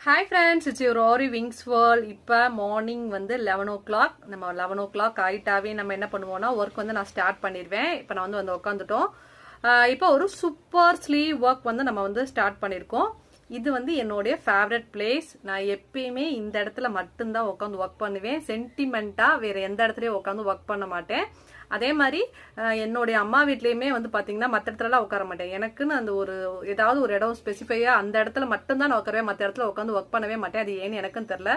Hi friends, it's your Aariwingsworld. இப்போ morning வந்து 11 o'clock. நம்ம 11 o'clock ஆயிட்டாவே நம்ம என்ன பண்ணுவோம்னா ஒர்க் வந்து நான் ஸ்டார்ட் பண்ணிடுவேன். இப்போ நான் வந்து உட்காந்துட்டோம். இப்போ ஒரு சூப்பர் ஸ்லீவ் ஒர்க் வந்து நம்ம வந்து ஸ்டார்ட் பண்ணியிருக்கோம். இது வந்து என்னுடைய ஃபேவரட் பிளேஸ். நான் எப்பயுமே இந்த இடத்துல மட்டும்தான் உட்காந்து ஒர்க் பண்ணுவேன். சென்டிமெண்ட்டாக வேற எந்த இடத்துலையும் உட்காந்து ஒர்க் பண்ண மாட்டேன். அதே மாதிரி என்னுடைய அம்மா வீட்லேயுமே வந்து பார்த்தீங்கன்னா மற்ற இடத்துலலாம் உட்கார மாட்டேன். எனக்குன்னு அந்த ஏதாவது ஒரு இடம் ஸ்பெசிஃபையாக அந்த இடத்துல மட்டும்தான் நான் உட்காரவே, மற்ற இடத்துல உட்காந்து ஒர்க் பண்ணவே மாட்டேன். அது ஏன்னு எனக்கும் தெரில.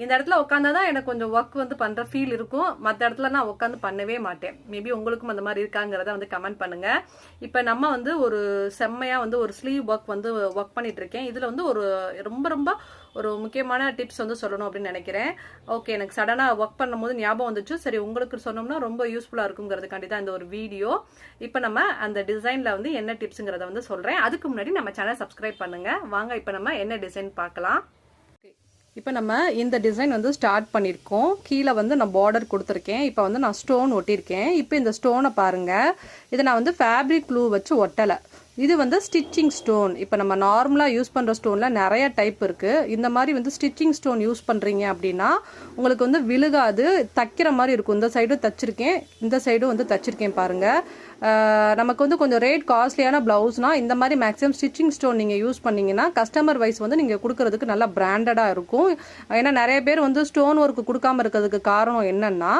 இந்த இடத்துல உட்காந்தா தான் எனக்கு கொஞ்சம் ஒர்க் வந்து பண்ணுற ஃபீல் இருக்கும். மற்ற இடத்துல நான் உட்காந்து பண்ணவே மாட்டேன். மேபி உங்களுக்கும் அந்த மாதிரி இருக்காங்கிறத வந்து கமெண்ட் பண்ணுங்க. இப்போ நம்ம வந்து ஒரு செம்மையாக வந்து ஒரு ஸ்லீவ் ஒர்க் வந்து ஒர்க் பண்ணிட்டு இருக்கேன். இதில் வந்து ரொம்ப ஒரு முக்கியமான டிப்ஸ் வந்து சொல்லணும் அப்படின்னு நினைக்கிறேன். ஓகே, எனக்கு சடனாக ஒர்க் பண்ணும்போது ஞாபகம் வந்துச்சு. சரி, உங்களுக்கு சொன்னோம்னா ரொம்ப யூஸ்ஃபுல்லாக இருக்குங்கிறதுக்காண்டி தான் இந்த ஒரு வீடியோ. இப்போ நம்ம அந்த டிசைனில் வந்து என்ன டிப்ஸுங்கிறத வந்து சொல்கிறேன். அதுக்கு முன்னாடி நம்ம சேனல் சப்ஸ்கிரைப் பண்ணுங்க. வாங்க இப்போ நம்ம என்ன டிசைன் பார்க்கலாம். இப்போ நம்ம இந்த டிசைன் வந்து ஸ்டார்ட் பண்ணியிருக்கோம். கீழே வந்து நான் பார்டர் கொடுத்துருக்கேன். இப்போ வந்து நான் ஸ்டோன் ஒட்டியிருக்கேன். இப்போ இந்த ஸ்டோனை பாருங்கள். இதை நான் வந்து ஃபேப்ரிக் க்ளூ வச்சு ஒட்டலை. இது வந்து ஸ்டிச்சிங் ஸ்டோன். இப்போ நம்ம நார்மலாக யூஸ் பண்ணுற ஸ்டோனில் நிறைய டைப் இருக்குது. இந்த மாதிரி வந்து ஸ்டிச்சிங் ஸ்டோன் யூஸ் பண்ணுறீங்க அப்படின்னா உங்களுக்கு வந்து விழுகாது, தைக்கிற மாதிரி இருக்கும். இந்த சைடும் தச்சிருக்கேன், இந்த சைடும் வந்து தச்சிருக்கேன் பாருங்கள். நமக்கு வந்து கொஞ்சம் ரேட் காஸ்ட்லியான ப்ளவுஸ்னால் இந்த மாதிரி மேக்ஸிமம் ஸ்டிச்சிங் ஸ்டோன் நீங்கள் யூஸ் பண்ணிங்கன்னா கஸ்டமர் வைஸ் வந்து நீங்கள் கொடுக்கறதுக்கு நல்லா பிராண்டடாக இருக்கும். ஏன்னா நிறைய பேர் வந்து ஸ்டோன் ஒர்க்கு கொடுக்காம இருக்கிறதுக்கு காரணம் என்னென்னா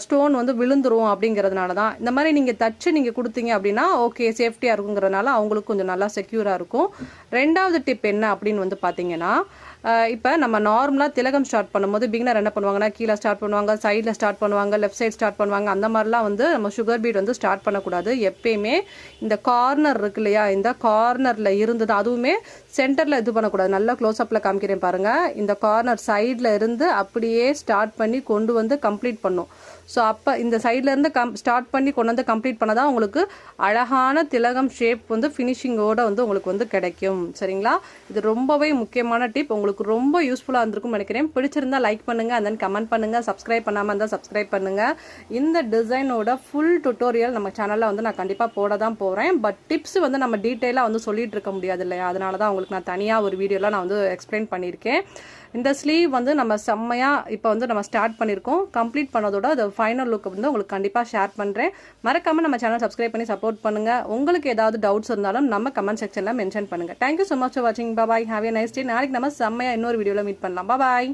ஸ்டோன் வந்து விழுந்துரும் அப்படிங்கிறதுனால தான். இந்த மாதிரி நீங்கள் தச்சு நீங்கள் கொடுத்தீங்க அப்படின்னா ஓகே, சேஃப்டியாக இருக்குங்கிறதுனால அவங்களுக்கு கொஞ்சம் நல்லா செக்யூராக இருக்கும். ரெண்டாவது டிப் என்ன அப்படின்னு வந்து பார்த்தீங்கன்னா, இப்போ நம்ம நார்மலாக திலகம் ஸ்டார்ட் பண்ணும்போது பிகினர் என்ன பண்ணுவாங்கன்னா கீழே ஸ்டார்ட் பண்ணுவாங்க, சைடில் ஸ்டார்ட் பண்ணுவாங்க, லெஃப்ட் சைட் ஸ்டார்ட் பண்ணுவாங்க. அந்த மாதிரிலாம் வந்து நம்ம சுகர் பீட் வந்து ஸ்டார்ட் பண்ணக்கூடாது. எப்பயுமே இந்த கார்னர் இருக்கு இல்லையா, இந்த கார்னரில் இருந்தது, அதுவுமே சென்டரில் இது பண்ணக்கூடாது. நல்லா க்ளோஸ்அப்பில் காமிக்கிறேன் பாருங்கள். இந்த கார்னர் சைடில் இருந்து அப்படியே ஸ்டார்ட் பண்ணி கொண்டு வந்து கம்ப்ளீட் பண்ணும். ஸோ அப்போ இந்த சைட்லேருந்து ஸ்டார்ட் பண்ணி கொண்டு வந்து கம்ப்ளீட் பண்ணால் தான் உங்களுக்கு அழகான திலகம் ஷேப் வந்து ஃபினிஷிங்கோடு வந்து உங்களுக்கு வந்து கிடைக்கும். சரிங்களா? இது ரொம்பவே முக்கியமான டிப். உங்களுக்கு ரொம்ப யூஸ்ஃபுல்லாக இருந்திருக்கும் நினைக்கிறேன். பிடிச்சிருந்தா லைக் பண்ணுங்கள், and then கமெண்ட் பண்ணுங்கள். சப்ஸ்கிரைப் பண்ணாமல் இருந்தால் சப்ஸ்கிரைப் பண்ணுங்கள். இந்த டிசைனோட ஃபுல் டுட்டோரியல் நம்ம சேனலில் வந்து நான் கண்டிப்பாக போட தான் போகிறேன். பட் டிப்ஸ் வந்து நம்ம டீட்டெயிலாக வந்து சொல்லிட்டு இருக்க முடியாது இல்லையா, அதனால தான் உங்களுக்கு நான் தனியாக ஒரு வீடியோலாம் நான் வந்து எக்ஸ்பிளைன் பண்ணியிருக்கேன். இந்த ஸ்லீவ் வந்து நம்ம செம்மையாக இப்போ வந்து நம்ம ஸ்டார்ட் பண்ணியிருக்கோம். கம்ப்ளீட் பண்ணதோட அது ஃபைனல் லுக் வந்து உங்களுக்கு கண்டிப்பாக ஷேர் பண்ணுறேன். மறக்காமல் நம்ம சேனல் சப்ஸ்கிரைப் பண்ணி சப்போர்ட் பண்ணுங்கள். உங்களுக்கு ஏதாவது டவுட்ஸ் இருந்தாலும் நம்ம கமெண்ட் செக்ஷனில் மென்ஷன் பண்ணுங்கள். தேங்க்யூ ஸோ மச் ஃபார் வாட்சிங். பாய், ஹேவ் எ நைஸ் டே. நாளைக்கு நம்ம செம்மையாக இன்னொரு வீடியோவில் மீட் பண்ணலாம். பாய்.